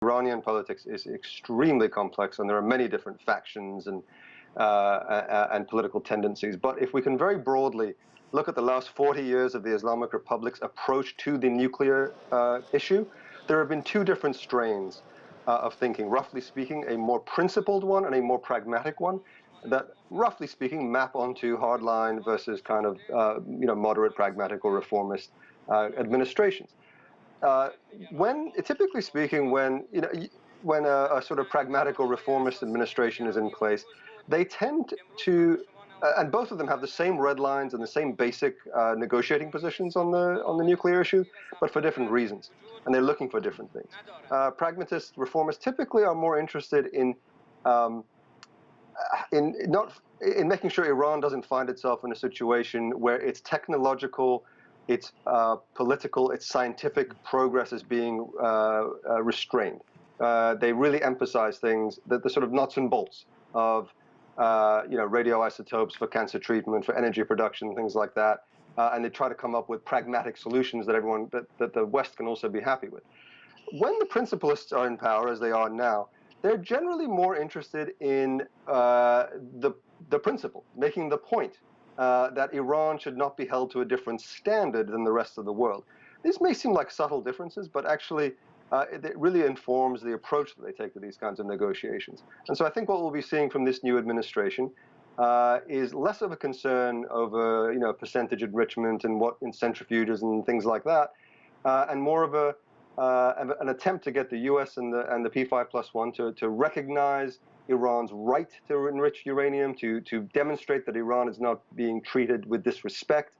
Iranian politics is extremely complex, and there are many different factions and political tendencies. But if we can very broadly look at the last 40 years of the Islamic Republic's approach to the nuclear issue, there have been two different strains of thinking. Roughly speaking, a more principled one and a more pragmatic one that, roughly speaking, map onto hardline versus kind of moderate, pragmatic, or reformist administrations. Typically speaking, when a sort of pragmatic or reformist administration is in place, they tend to, and both of them have the same red lines and the same basic negotiating positions on the nuclear issue, but for different reasons, and they're looking for different things. Pragmatist reformists typically are more interested in making sure Iran doesn't find itself in a situation where its technological, its political, its scientific progress is being restrained. They really emphasize things, the sort of nuts and bolts of radioisotopes for cancer treatment, for energy production, things like that, and they try to come up with pragmatic solutions that the West can also be happy with. When the principalists are in power, as they are now, they're generally more interested in the principle, making the point that Iran should not be held to a different standard than the rest of the world. These may seem like subtle differences, but actually it really informs the approach that they take to these kinds of negotiations. And so I think what we'll be seeing from this new administration is less of a concern over percentage enrichment and what in centrifuges and things like that, and more of an attempt to get the U.S. and the P5+1 to recognize Iran's right to enrich uranium, to demonstrate that Iran is not being treated with disrespect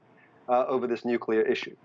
over this nuclear issue.